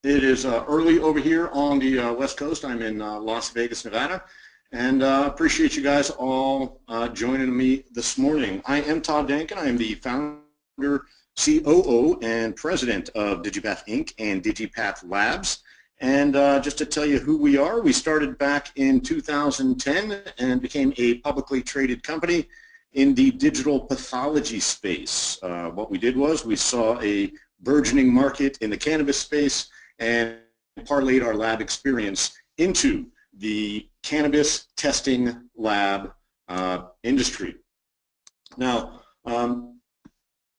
It is early over here on the West Coast. I'm in Las Vegas, Nevada, and appreciate you guys all joining me this morning. I am Todd Denkin. I am the founder, COO, and president of Digipath Inc. and Digipath Labs. And just to tell you who we are, we started back in 2010 and became a publicly traded company in the digital pathology space. What we did was we saw a burgeoning market in the cannabis space and parlayed our lab experience into the cannabis testing lab industry. Now,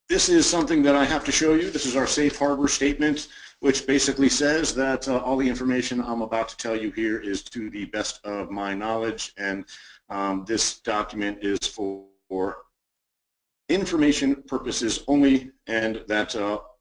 this is something that I have to show you. This is our safe harbor statement, which basically says that all the information I'm about to tell you here is to the best of my knowledge, and this document is for information purposes only, and that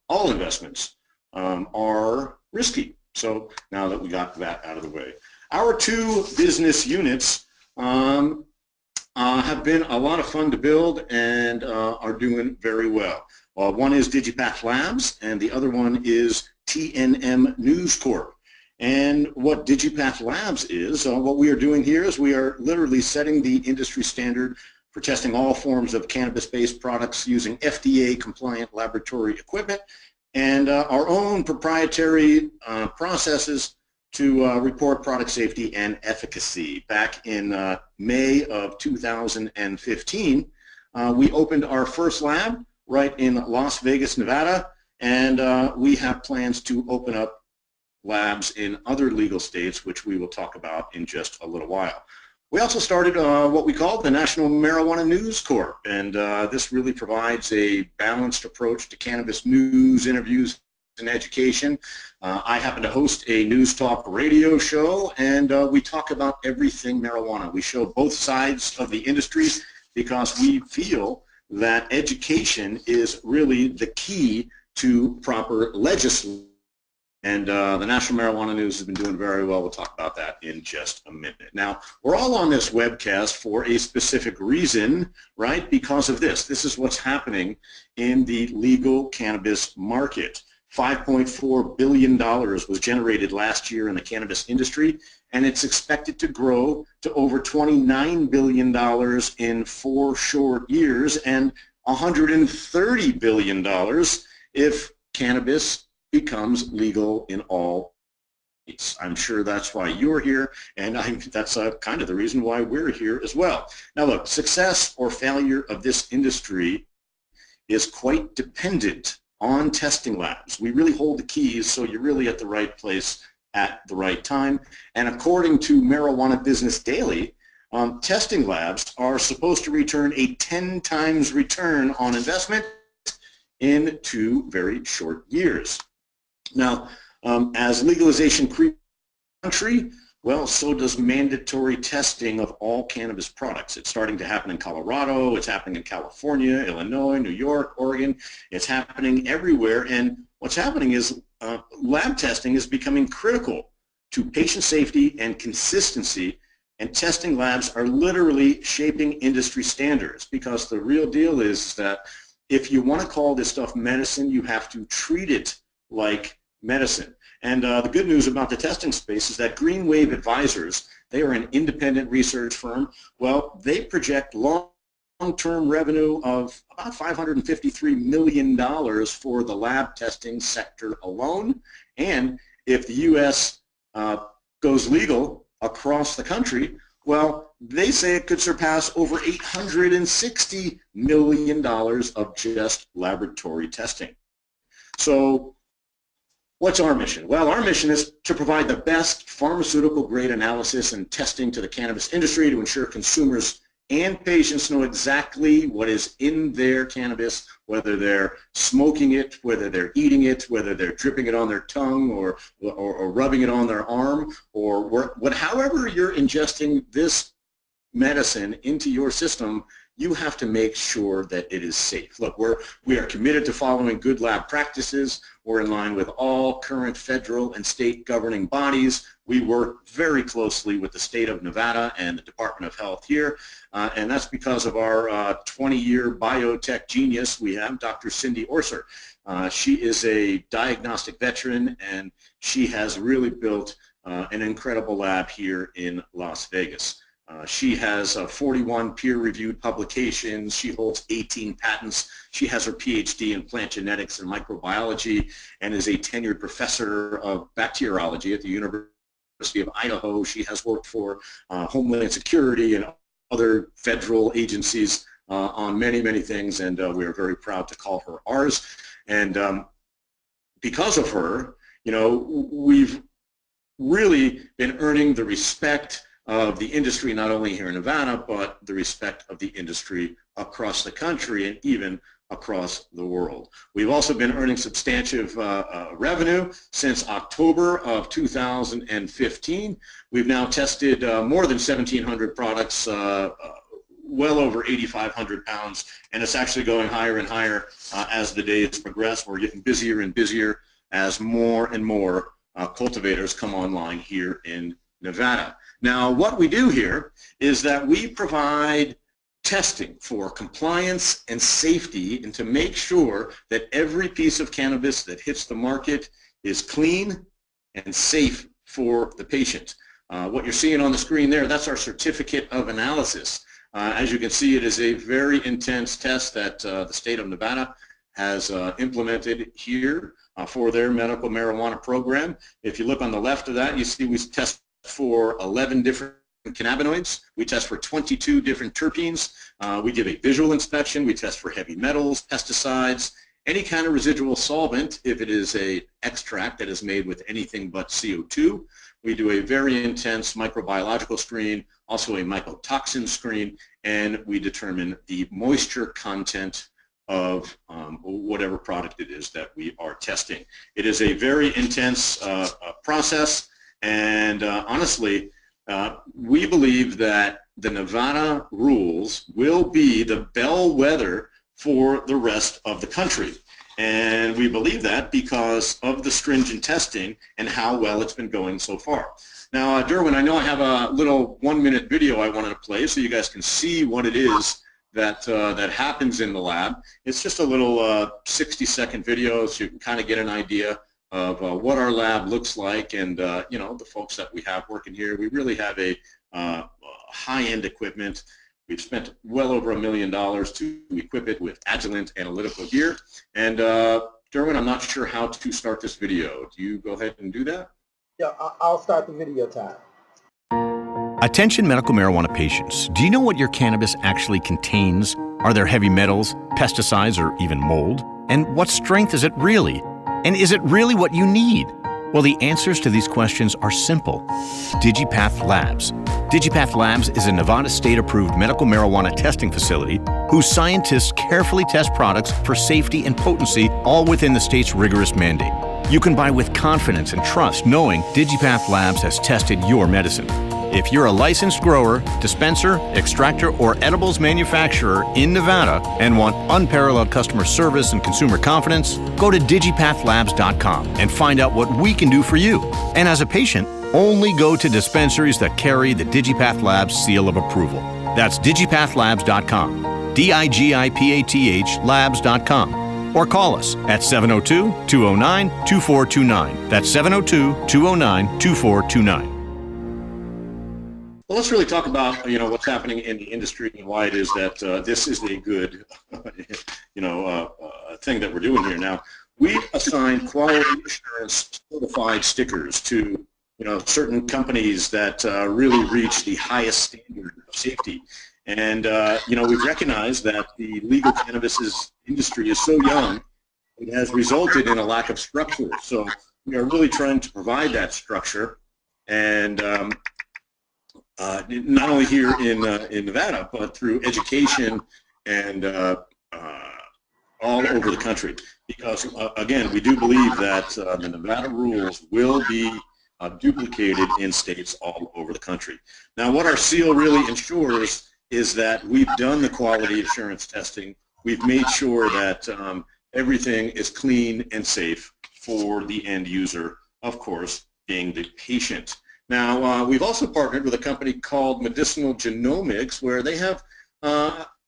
all investments are risky. So now that we got that out of the way, our two business units have been a lot of fun to build and are doing very well. One is Digipath Labs and the other one is TNM News Corp. And what Digipath Labs is, what we are doing here is we are literally setting the industry standard for testing all forms of cannabis-based products using FDA-compliant laboratory equipment and our own proprietary processes to report product safety and efficacy. Back in May of 2015, we opened our first lab right in Las Vegas, Nevada, and we have plans to open up labs in other legal states, which we will talk about in just a little while. We also started what we call the National Marijuana News Corp, and this really provides a balanced approach to cannabis news, interviews, and education. I happen to host a news talk radio show, and we talk about everything marijuana. We show both sides of the industry because we feel that education is really the key to proper legislation. And the National Marijuana News has been doing very well. We'll talk about that in just a minute. Now, we're all on this webcast for a specific reason, right? Because of this. This is what's happening in the legal cannabis market. $5.4 billion was generated last year in the cannabis industry, and it's expected to grow to over $29 billion in 4 short years and $130 billion if cannabis becomes legal in all states. I'm sure that's why you're here, and that's kind of the reason why we're here as well. Now look, success or failure of this industry is quite dependent on testing labs. We really hold the keys, so you're really at the right place at the right time. And according to Marijuana Business Daily, testing labs are supposed to return a 10 times return on investment in 2 very short years. Now, as legalization creeps in the country, well, so does mandatory testing of all cannabis products. It's starting to happen in Colorado, it's happening in California, Illinois, New York, Oregon. It's happening everywhere, and what's happening is lab testing is becoming critical to patient safety and consistency, and testing labs are literally shaping industry standards, because the real deal is that if you want to call this stuff medicine, you have to treat it like medicine. And the good news about the testing space is that Green Wave Advisors, they are an independent research firm. Well, they project long-term revenue of about $553 million for the lab testing sector alone. And if the U.S. Goes legal across the country, well, they say it could surpass over $860 million of just laboratory testing. So what's our mission? Well, our mission is to provide the best pharmaceutical-grade analysis and testing to the cannabis industry to ensure consumers and patients know exactly what is in their cannabis, whether they're smoking it, whether they're eating it, whether they're dripping it on their tongue or rubbing it on their arm, or however you're ingesting this medicine into your system, you have to make sure that it is safe. Look, we are committed to following good lab practices. We're in line with all current federal and state governing bodies. We work very closely with the state of Nevada and the Department of Health here, and that's because of our 20-year biotech genius we have, Dr. Cindy Orser. She is a diagnostic veteran, and she has really built an incredible lab here in Las Vegas. She has 41 peer-reviewed publications. She holds 18 patents. She has her PhD in plant genetics and microbiology and is a tenured professor of bacteriology at the University of Idaho. She has worked for Homeland Security and other federal agencies on many, many things, and we are very proud to call her ours. And because of her, you know, we've really been earning the respect of the industry, not only here in Nevada, but the respect of the industry across the country and even across the world. We've also been earning substantive revenue since October of 2015. We've now tested more than 1,700 products, well over 8,500 pounds, and it's actually going higher and higher as the days progress. We're getting busier and busier as more and more cultivators come online here in Nevada. Now, what we do here is that we provide testing for compliance and safety, and to make sure that every piece of cannabis that hits the market is clean and safe for the patient. What you're seeing on the screen there, that's our certificate of analysis. As you can see, it is a very intense test that the state of Nevada has implemented here for their medical marijuana program. If you look on the left of that, you see we test for 11 different cannabinoids. We test for 22 different terpenes. We give a visual inspection. We test for heavy metals, pesticides, any kind of residual solvent if it is an extract that is made with anything but CO2. We do a very intense microbiological screen, also a mycotoxin screen, and we determine the moisture content of whatever product it is that we are testing. It is a very intense process, and honestly, we believe that the Nevada rules will be the bellwether for the rest of the country. And we believe that because of the stringent testing and how well it's been going so far. Now, Derwin, I know I have a little 1-minute video I wanted to play so you guys can see what it is that happens in the lab. It's just a little 60-second video so you can kind of get an idea of what our lab looks like, and you know, the folks that we have working here. We really have a high-end equipment. We've spent well over $1 million to equip it with Agilent analytical gear. And Derwin, I'm not sure how to start this video. Do you go ahead and do that? Yeah, I'll start the video time. Attention medical marijuana patients. Do you know what your cannabis actually contains? Are there heavy metals, pesticides, or even mold? And what strength is it really? And is it really what you need? Well, the answers to these questions are simple. Digipath Labs. Digipath Labs is a Nevada state-approved medical marijuana testing facility whose scientists carefully test products for safety and potency, all within the state's rigorous mandate. You can buy with confidence and trust knowing Digipath Labs has tested your medicine. If you're a licensed grower, dispenser, extractor, or edibles manufacturer in Nevada and want unparalleled customer service and consumer confidence, go to digipathlabs.com and find out what we can do for you. And as a patient, only go to dispensaries that carry the Digipath Labs seal of approval. That's digipathlabs.com, DIGIPATH labs.com, or call us at 702-209-2429. That's 702-209-2429. Well, let's really talk about, you know, what's happening in the industry and why it is that this is a good, you know, thing that we're doing here. Now, we assign quality assurance certified stickers to, you know, certain companies that really reach the highest standard of safety. And, you know, we've recognized that the legal cannabis industry is so young, it has resulted in a lack of structure. So we are really trying to provide that structure, and not only here in Nevada, but through education and all over the country. Because, again, we do believe that the Nevada rules will be duplicated in states all over the country. Now, what our seal really ensures is that we've done the quality assurance testing. We've made sure that everything is clean and safe for the end user, of course, being the patient. Now, we've also partnered with a company called Medicinal Genomics, where they have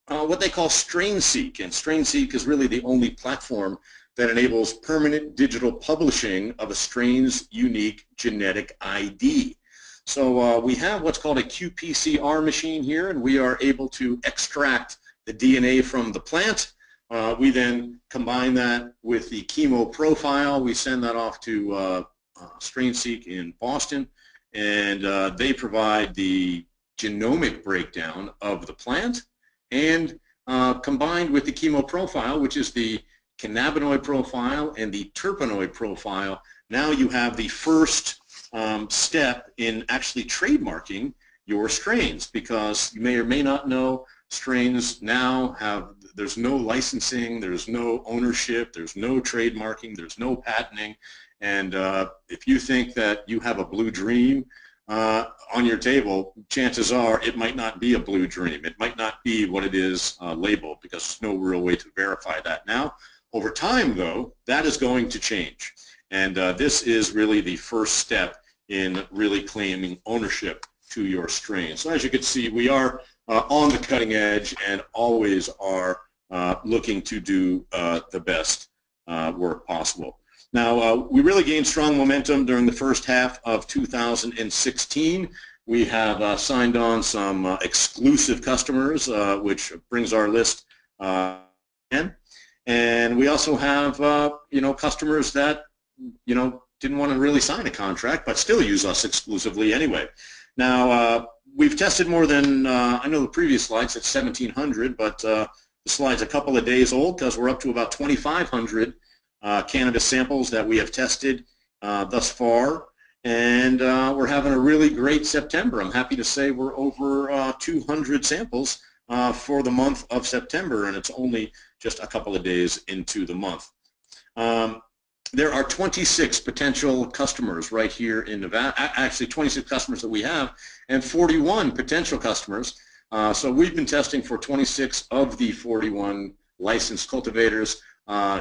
what they call StrainSeek, and StrainSeek is really the only platform that enables permanent digital publishing of a strain's unique genetic ID. So we have what's called a qPCR machine here, and we are able to extract the DNA from the plant. We then combine that with the chemo profile. We send that off to StrainSeek in Boston, and they provide the genomic breakdown of the plant, and combined with the chemo profile, which is the cannabinoid profile and the terpenoid profile, now you have the first step in actually trademarking your strains, because you may or may not know strains now have, there's no licensing, there's no ownership, there's no trademarking, there's no patenting, and if you think that you have a blue dream on your table, chances are it might not be a blue dream. It might not be what it is labeled, because there's no real way to verify that now. Over time, though, that is going to change, and this is really the first step in really claiming ownership to your strain. So as you can see, we are on the cutting edge and always are looking to do the best work possible. Now, we really gained strong momentum during the first half of 2016. We have signed on some exclusive customers, which brings our list in. And we also have, customers that, didn't want to really sign a contract, but still use us exclusively anyway. Now, we've tested more than, I know the previous slide said 1,700, but the slide's a couple of days old, because we're up to about 2,500 cannabis samples that we have tested thus far, and we're having a really great September. I'm happy to say we're over 200 samples for the month of September, and it's only just a couple of days into the month. There are 26 potential customers right here in Nevada, actually 26 customers that we have, and 41 potential customers. So we've been testing for 26 of the 41 licensed cultivators.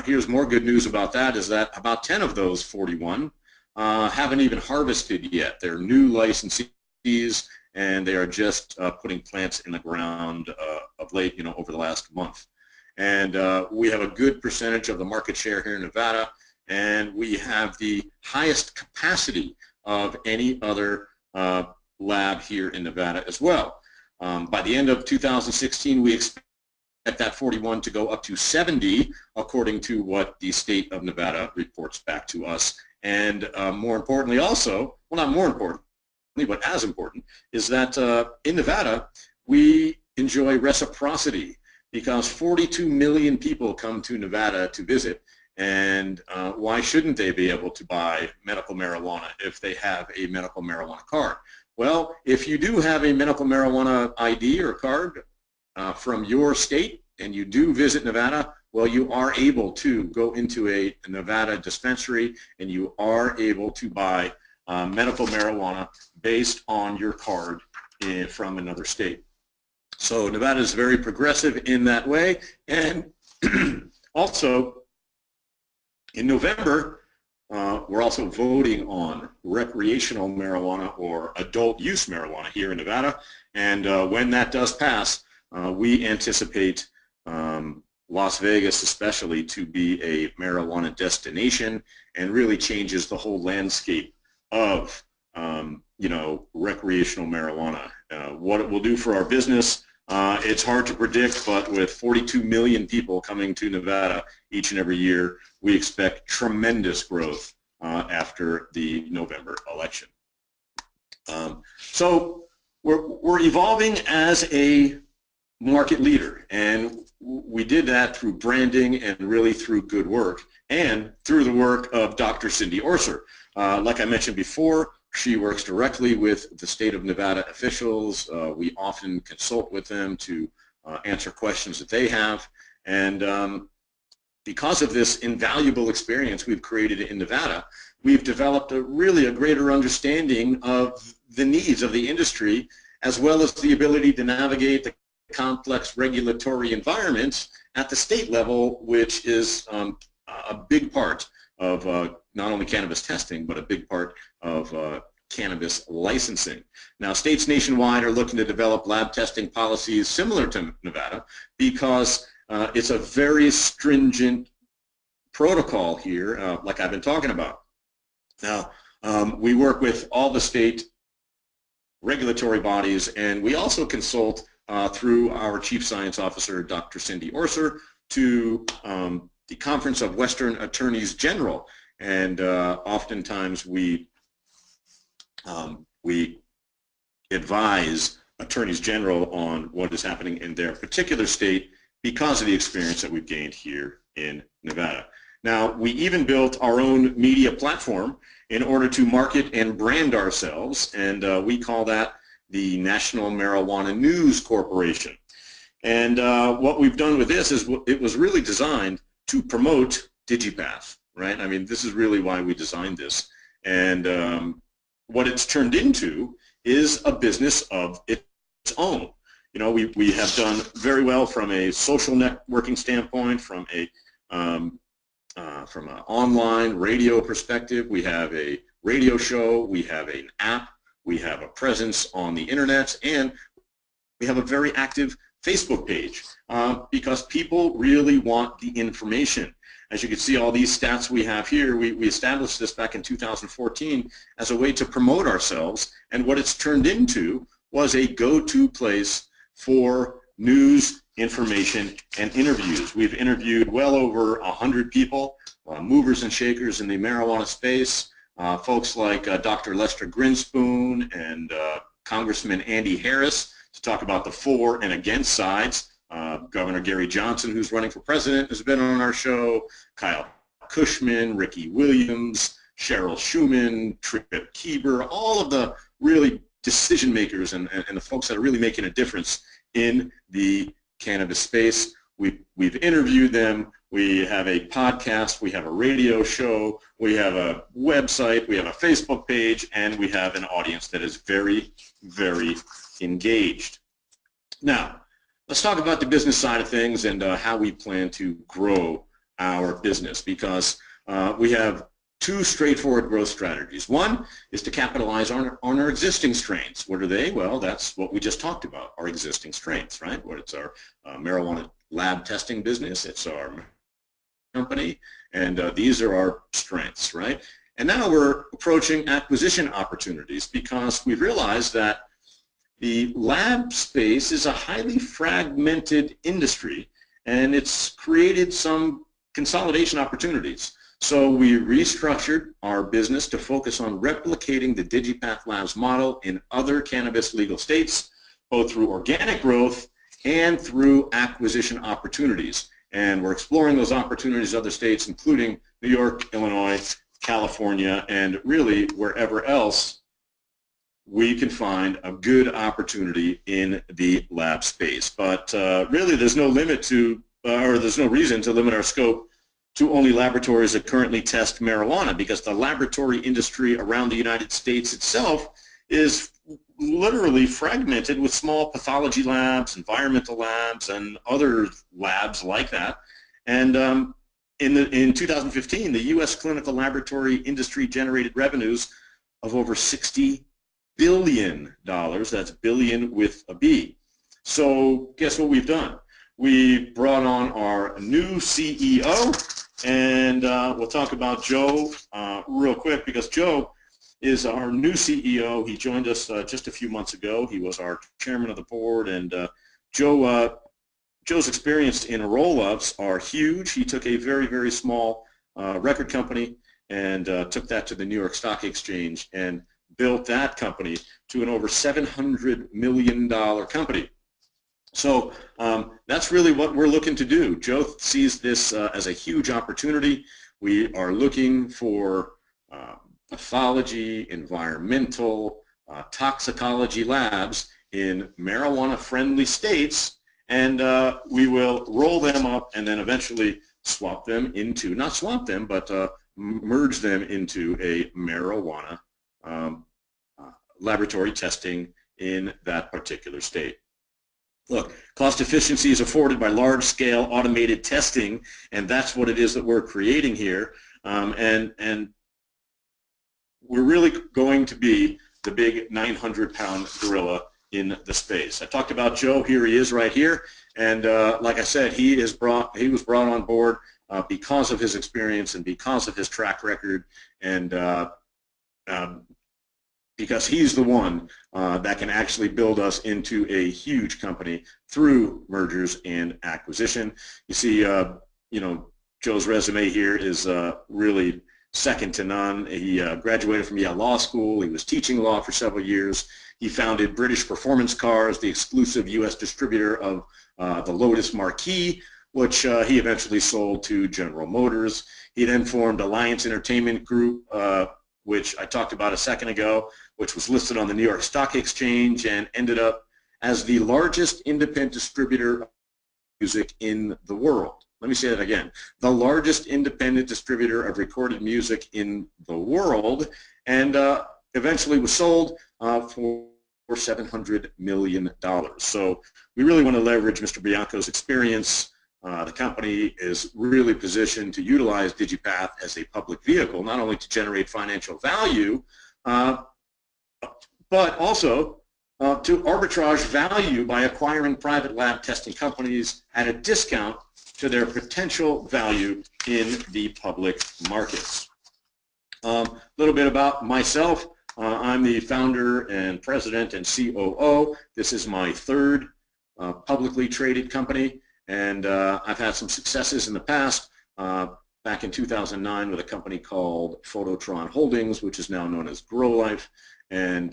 Here's more good news about that, is that about 10 of those 41 haven't even harvested yet. They're new licensees, and they are just putting plants in the ground of late, over the last month. And we have a good percentage of the market share here in Nevada, and we have the highest capacity of any other lab here in Nevada as well. By the end of 2016, we expect that 41 to go up to 70, according to what the state of Nevada reports back to us. And more importantly also, well, not more importantly, but as important, is that in Nevada, we enjoy reciprocity, because 42 million people come to Nevada to visit, and why shouldn't they be able to buy medical marijuana if they have a medical marijuana card? Well, if you do have a medical marijuana ID or card from your state, and you do visit Nevada, well, you are able to go into a Nevada dispensary, and you are able to buy medical marijuana based on your card from another state. So Nevada is very progressive in that way. And also, in November, we're also voting on recreational marijuana or adult use marijuana here in Nevada. And when that does pass, we anticipate Las Vegas especially to be a marijuana destination, and really changes the whole landscape of recreational marijuana. What it will do for our business, it's hard to predict, but with 42 million people coming to Nevada each and every year, we expect tremendous growth after the November election. So we're evolving as a market leader, and we did that through branding and really through good work, and through the work of Dr. Cindy Orser. Like I mentioned before, she works directly with the state of Nevada officials. We often consult with them to answer questions that they have, and because of this invaluable experience we've created in Nevada, we've developed really a greater understanding of the needs of the industry, as well as the ability to navigate the complex regulatory environments at the state level, which is a big part of not only cannabis testing, but a big part of cannabis licensing. Now, states nationwide are looking to develop lab testing policies similar to Nevada because it's a very stringent protocol here, like I've been talking about. Now, we work with all the state regulatory bodies, and we also consult through our Chief Science Officer, Dr. Cindy Orser, to the Conference of Western Attorneys General, and oftentimes we advise attorneys general on what is happening in their particular state because of the experience that we've gained here in Nevada. Now, we even built our own media platform in order to market and brand ourselves, and we call that the National Marijuana News Corporation. And what we've done with this is it was really designed to promote Digipath, right? I mean, this is really why we designed this. And what it's turned into is a business of its own. You know, we have done very well from a social networking standpoint, from an online radio perspective. We have a radio show, we have an app, we have a presence on the internet, and we have a very active Facebook page because people really want the information. As you can see, all these stats we have here, we established this back in 2014 as a way to promote ourselves, and what it's turned into was a go-to place for news, information, and interviews. We've interviewed well over 100 people, movers and shakers in the marijuana space, folks like Dr. Lester Grinspoon and Congressman Andy Harris to talk about the for and against sides. Governor Gary Johnson, who's running for president, has been on our show, Kyle Cushman, Ricky Williams, Cheryl Schumann, Trip Kieber, all of the really decision makers and the folks that are really making a difference in the cannabis space. We've interviewed them. We have a podcast, we have a radio show, we have a website, we have a Facebook page, and we have an audience that is very, very engaged. Now, let's talk about the business side of things and how we plan to grow our business, because we have two straightforward growth strategies. One is to capitalize on our existing strains. What are they? Well, that's what we just talked about, our existing strains, right? It's our marijuana lab testing business, it's our company, and these are our strengths, right? And now we're approaching acquisition opportunities because we've realized that the lab space is a highly fragmented industry, and it's created some consolidation opportunities. So we restructured our business to focus on replicating the Digipath Labs model in other cannabis legal states, both through organic growth and through acquisition opportunities. And we're exploring those opportunities in other states, including New York, Illinois, California, and really wherever else we can find a good opportunity in the lab space. But really there's no limit to, or there's no reason to limit our scope to only laboratories that currently test marijuana, because the laboratory industry around the United States itself is literally fragmented with small pathology labs, environmental labs, and other labs like that. And in 2015, the U.S. clinical laboratory industry generated revenues of over $60 billion. That's billion with a B. So guess what we've done? We brought on our new CEO, and we'll talk about Joe real quick, because Joe is our new CEO. He joined us just a few months ago. He was our chairman of the board, and Joe's experience in roll-ups are huge. He took a very, very small record company and took that to the New York Stock Exchange and built that company to an over $700 million company. So that's really what we're looking to do. Joe sees this as a huge opportunity. We are looking for pathology, environmental, toxicology labs in marijuana-friendly states, and we will roll them up and then eventually swap them into, not swap them, but merge them into a marijuana laboratory testing in that particular state. Look, cost efficiency is afforded by large-scale automated testing, and that's what it is that we're creating here. And we're really going to be the big 900-pound gorilla in the space. I talked about Joe. Here he is right here. And like I said, he was brought on board because of his experience and because of his track record, and because he's the one that can actually build us into a huge company through mergers and acquisition. You see, you know, Joe's resume here is really second to none. He graduated from Yale Law School. He was teaching law for several years. He founded British Performance Cars, the exclusive U.S. distributor of the Lotus Marquis, which he eventually sold to General Motors. He then formed Alliance Entertainment Group, which I talked about a second ago, which was listed on the New York Stock Exchange and ended up as the largest independent distributor of music in the world. Let me say that again. The largest independent distributor of recorded music in the world, and eventually was sold for $700 million. So we really want to leverage Mr. Bianco's experience. The company is really positioned to utilize Digipath as a public vehicle, not only to generate financial value, but also to arbitrage value by acquiring private lab testing companies at a discount to their potential value in the public markets. A little bit about myself. I'm the founder and president and COO. This is my third publicly traded company, and I've had some successes in the past. Back in 2009 with a company called Phototron Holdings, which is now known as GrowLife, and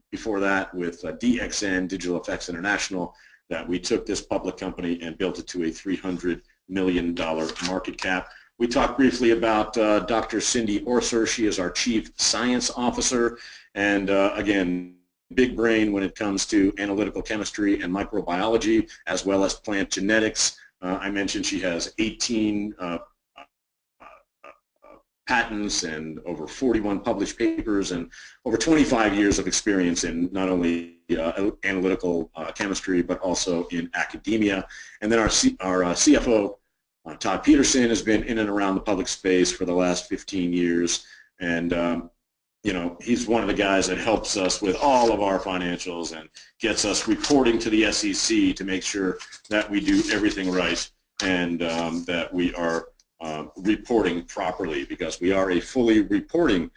before that with DXN, Digital Effects International, that we took this public company and built it to a $300 million market cap. We talked briefly about Dr. Cindy Orser. She is our Chief Science Officer, and again, big brain when it comes to analytical chemistry and microbiology, as well as plant genetics. I mentioned she has 18 patents and over 41 published papers and over 25 years of experience in not only analytical chemistry but also in academia. And then our CFO, Todd Peterson, has been in and around the public space for the last 15 years, and you know, he's one of the guys that helps us with all of our financials and gets us reporting to the SEC to make sure that we do everything right and that we are reporting properly, because we are a fully reporting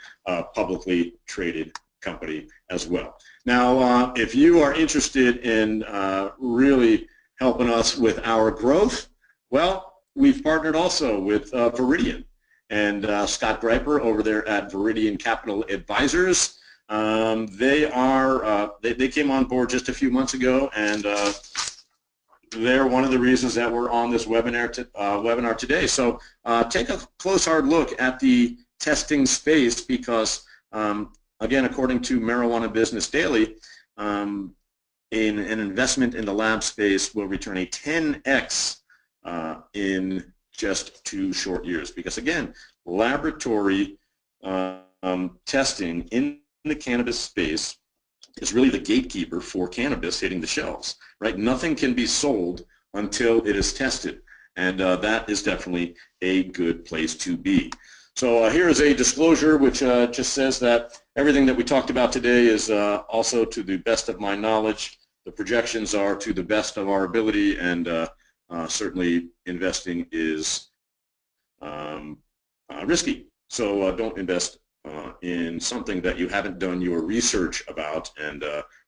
publicly traded company as well. Now, if you are interested in really helping us with our growth, well, we've partnered also with Viridian and Scott Greiper over there at Viridian Capital Advisors. They came on board just a few months ago, and they're one of the reasons that we're on this webinar today. So take a close hard look at the testing space, because again, according to Marijuana Business Daily, an investment in the lab space will return a 10x in just 2 short years, because again, laboratory testing in the cannabis space is really the gatekeeper for cannabis hitting the shelves, right? Nothing can be sold until it is tested, and that is definitely a good place to be. So here is a disclosure which just says that everything that we talked about today is also to the best of my knowledge. The projections are to the best of our ability, and certainly investing is risky. So don't invest in something that you haven't done your research about, and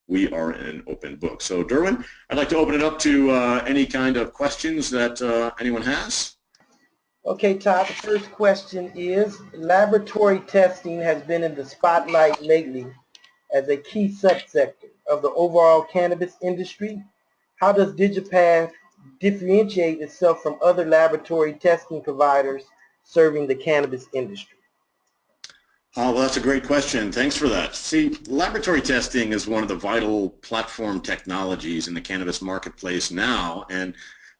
we are an open book. So Derwin, I'd like to open it up to any kind of questions that anyone has. Okay, Todd, the first question is, laboratory testing has been in the spotlight lately as a key subsector of the overall cannabis industry. How does Digipath differentiate itself from other laboratory testing providers serving the cannabis industry? Well, that's a great question. Thanks for that. See, laboratory testing is one of the vital platform technologies in the cannabis marketplace now, and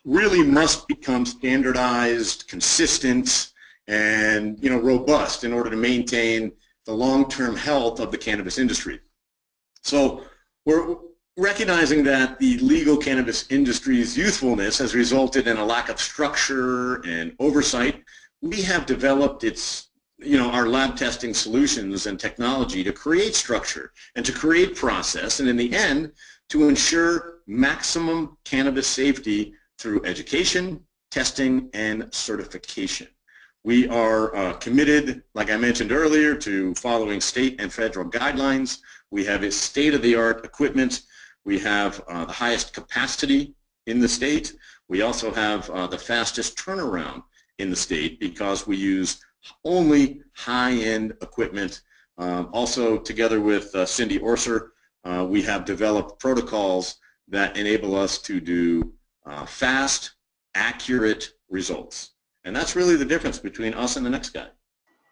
really must become standardized, consistent, and robust in order to maintain the long-term health of the cannabis industry. So we're recognizing that the legal cannabis industry's youthfulness has resulted in a lack of structure and oversight. We have developed our lab testing solutions and technology to create structure and to create process, and in the end, to ensure maximum cannabis safety through education, testing, and certification. We are committed, like I mentioned earlier, to following state and federal guidelines. We have a state-of-the-art equipment. We have the highest capacity in the state. We also have the fastest turnaround in the state because we use only high-end equipment. Also, together with Cindy Orser, we have developed protocols that enable us to do fast, accurate results. And that's really the difference between us and the next guy.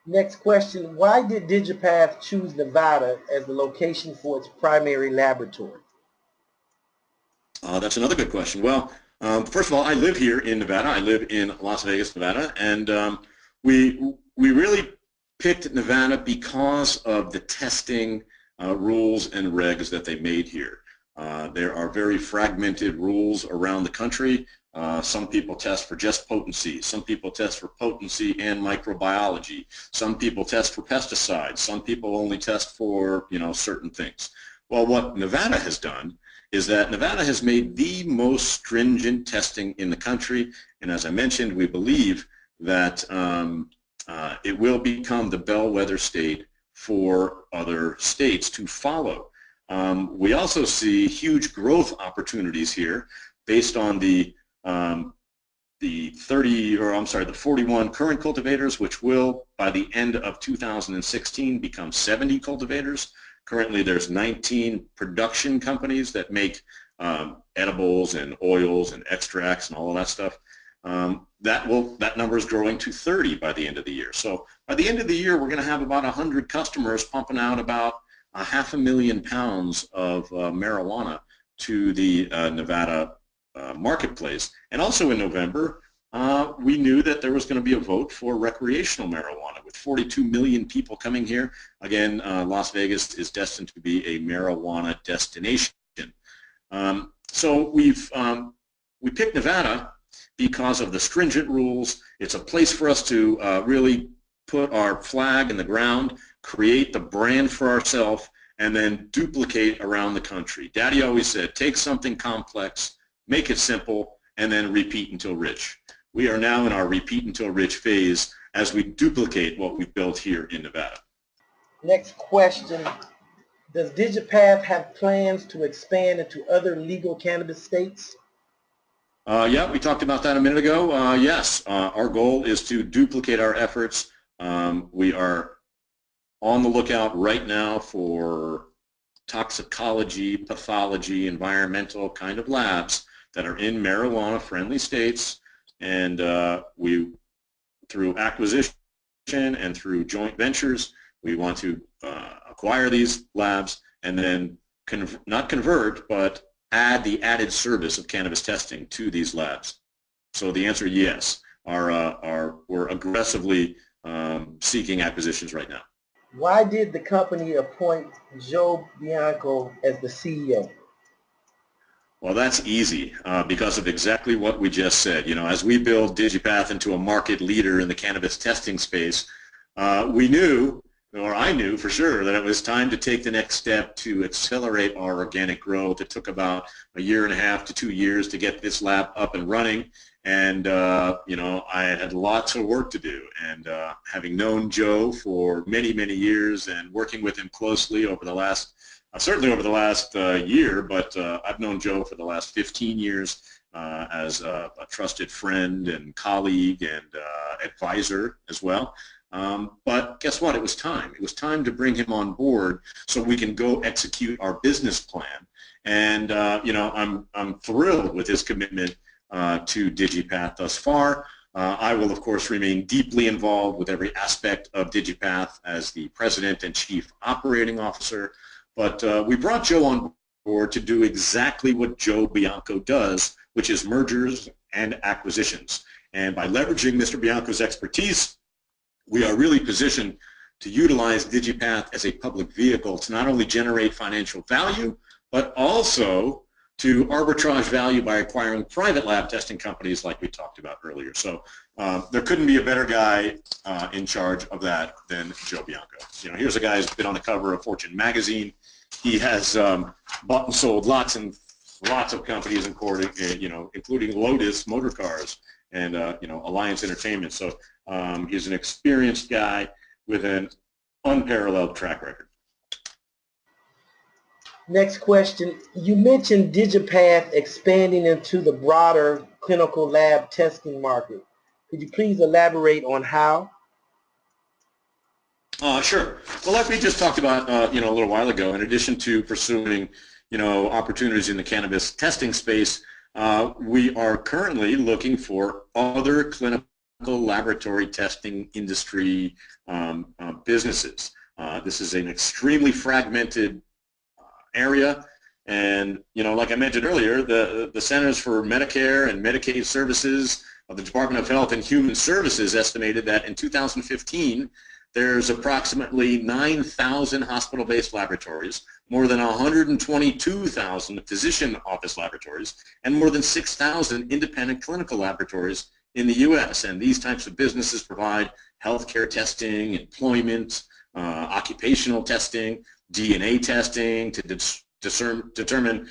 Next question, why did Digipath choose Nevada as the location for its primary laboratory? That's another good question. Well, first of all, I live here in Nevada. I live in Las Vegas, Nevada, and we really picked Nevada because of the testing rules and regs that they made here. There are very fragmented rules around the country. Some people test for just potency. Some people test for potency and microbiology. Some people test for pesticides. Some people only test for, certain things. Well, what Nevada has done is that Nevada has made the most stringent testing in the country, and as I mentioned, we believe that it will become the bellwether state for other states to follow. We also see huge growth opportunities here based on the 41 current cultivators, which will, by the end of 2016, become 70 cultivators. Currently, there's 19 production companies that make edibles and oils and extracts and all of that stuff. That number is growing to 30 by the end of the year. So by the end of the year, we're going to have about 100 customers pumping out about 500,000 pounds of marijuana to the Nevada marketplace. And also in November, we knew that there was going to be a vote for recreational marijuana. With 42 million people coming here, again, Las Vegas is destined to be a marijuana destination. So we picked Nevada because of the stringent rules. It's a place for us to really put our flag in the ground, create the brand for ourselves, and then duplicate around the country. Daddy always said, take something complex, make it simple, and then repeat until rich. We are now in our repeat until rich phase as we duplicate what we've built here in Nevada. Next question, does Digipath have plans to expand into other legal cannabis states? Yeah, we talked about that a minute ago. Yes, our goal is to duplicate our efforts. We are on the lookout right now for toxicology, pathology, environmental kind of labs that are in marijuana-friendly states, and we, through acquisition and through joint ventures, we want to acquire these labs and then not convert, but add the added service of cannabis testing to these labs. So the answer, yes. We're aggressively seeking acquisitions right now. Why did the company appoint Joe Bianco as the CEO? Well, that's easy because of exactly what we just said. As we build Digipath into a market leader in the cannabis testing space, we knew, or I knew for sure, that it was time to take the next step to accelerate our organic growth. It took about 1.5 to 2 years to get this lab up and running, and I had lots of work to do. And having known Joe for many, many years and working with him closely over the last, certainly over the last year, but I've known Joe for the last 15 years as a trusted friend and colleague and advisor as well. But guess what? It was time. It was time to bring him on board so we can go execute our business plan. And I'm thrilled with his commitment to Digipath thus far. I will, of course, remain deeply involved with every aspect of Digipath as the President and Chief Operating Officer. But we brought Joe on board to do exactly what Joe Bianco does, which is mergers and acquisitions. And by leveraging Mr. Bianco's expertise, we are really positioned to utilize Digipath as a public vehicle to not only generate financial value, but also to arbitrage value by acquiring private lab testing companies like we talked about earlier. So there couldn't be a better guy in charge of that than Joe Bianco. You know, here's a guy who's been on the cover of Fortune magazine. He has bought and sold lots and lots of companies, including Lotus Motor Cars and Alliance Entertainment. So he's an experienced guy with an unparalleled track record. Next question. You mentioned Digipath expanding into the broader clinical lab testing market. Could you please elaborate on how? Sure. Well, like we just talked about, a little while ago, in addition to pursuing, opportunities in the cannabis testing space, we are currently looking for other clinical laboratory testing industry businesses. This is an extremely fragmented area, and like I mentioned earlier, the Centers for Medicare and Medicaid Services of the Department of Health and Human Services estimated that in 2015 there's approximately 9,000 hospital-based laboratories, more than 122,000 physician office laboratories, and more than 6,000 independent clinical laboratories in the U.S. And these types of businesses provide healthcare testing, employment, occupational testing, DNA testing to determine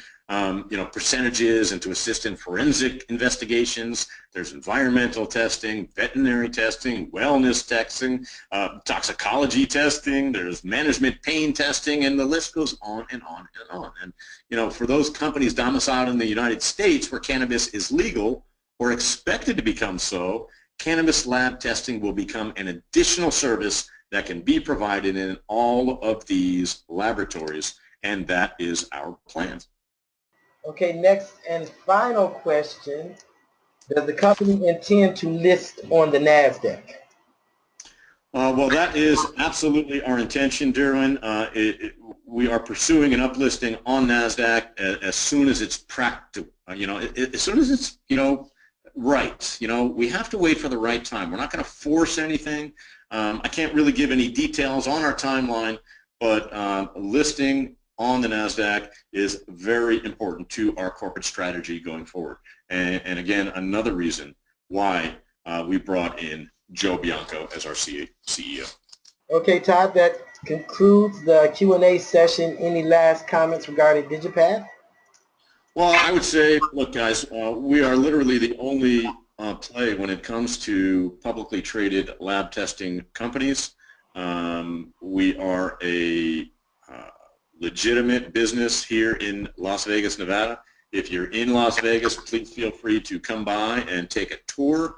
percentages and to assist in forensic investigations. There's environmental testing, veterinary testing, wellness testing, toxicology testing, there's management pain testing, and the list goes on and on and on. And for those companies domiciled in the United States where cannabis is legal or expected to become so, cannabis lab testing will become an additional service that can be provided in all of these laboratories, and that is our plan. Okay, next and final question. Does the company intend to list on the NASDAQ? Well, that is absolutely our intention, Derwin. We are pursuing an uplisting on NASDAQ as soon as it's practical. As soon as it's right. We have to wait for the right time. We're not going to force anything. I can't really give any details on our timeline, but listing on the NASDAQ is very important to our corporate strategy going forward. And again, another reason why we brought in Joe Bianco as our CEO. Okay, Todd, that concludes the Q&A session. Any last comments regarding Digipath? Well, I would say, look, guys, we are literally the only play when it comes to publicly traded lab testing companies. We are a legitimate business here in Las Vegas, Nevada. If you're in Las Vegas, please feel free to come by and take a tour.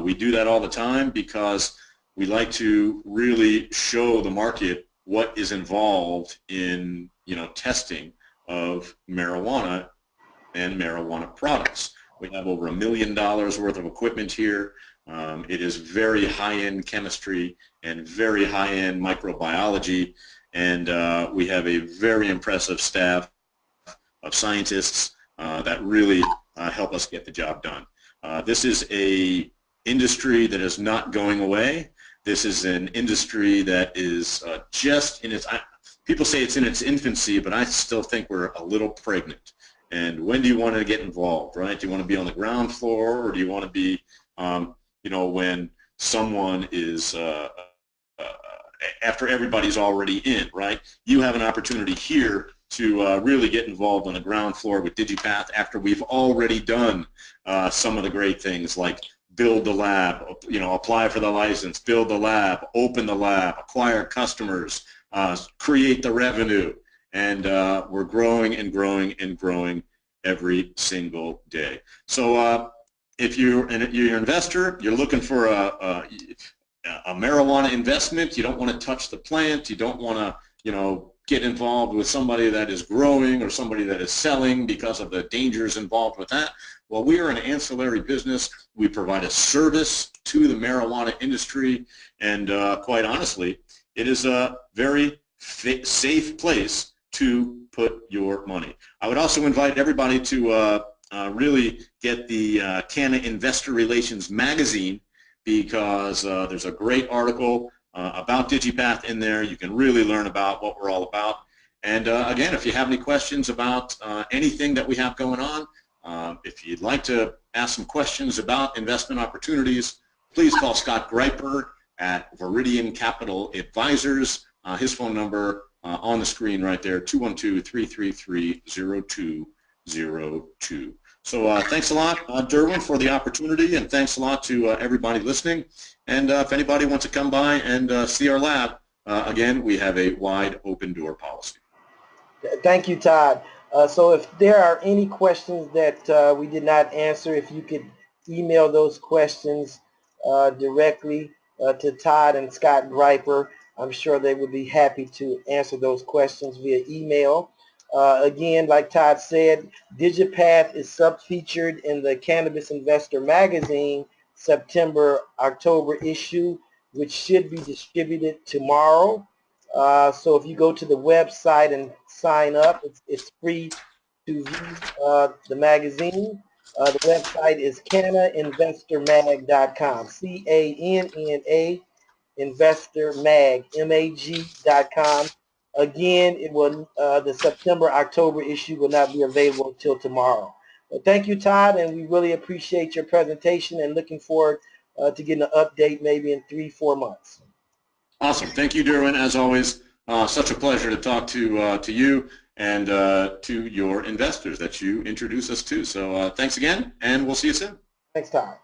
We do that all the time because we like to really show the market what is involved in testing of marijuana and marijuana products. We have over $1 million worth of equipment here. It is very high-end chemistry and very high-end microbiology, and we have a very impressive staff of scientists that really help us get the job done. This is an industry that is not going away. This is an industry that is just in its, people say it's in its infancy, but I still think we're a little pregnant. And when do you want to get involved, right? Do you want to be on the ground floor, or do you want to be, when someone is, after everybody's already in, right? You have an opportunity here to really get involved on the ground floor with Digipath after we've already done some of the great things like build the lab, apply for the license, build the lab, open the lab, acquire customers, create the revenue. And we're growing and growing and growing every single day. So if you're an investor, you're looking for a marijuana investment, you don't want to touch the plant, you don't want to get involved with somebody that is growing or somebody that is selling because of the dangers involved with that. Well, we are an ancillary business. We provide a service to the marijuana industry, and quite honestly, it is a very safe place to put your money. I would also invite everybody to really get the Canna Investor Relations magazine, because there's a great article about Digipath in there. You can really learn about what we're all about. And again, if you have any questions about anything that we have going on, if you'd like to ask some questions about investment opportunities, please call Scott Greiper at Viridian Capital Advisors. His phone number on the screen right there, 212-333-0202. So thanks a lot, Derwin, for the opportunity, and thanks a lot to everybody listening. And if anybody wants to come by and see our lab, again, we have a wide open door policy. Thank you, Todd. So if there are any questions that we did not answer, if you could email those questions directly to Todd and Scott Greiper, I'm sure they would be happy to answer those questions via email. Again, like Todd said, Digipath is sub-featured in the Cannabis Investor Magazine September-October issue, which should be distributed tomorrow. So if you go to the website and sign up, it's free to view the magazine. The website is cannainvestormag.com, C-A-N-N-A investormag, M-A-G.com. Again, it will the September-October issue will not be available until tomorrow. But thank you, Todd, and we really appreciate your presentation and looking forward to getting an update maybe in 3-4 months. Awesome. Thank you, Derwin. As always, such a pleasure to talk to you and to your investors that you introduce us to. So thanks again, and we'll see you soon. Thanks, Todd.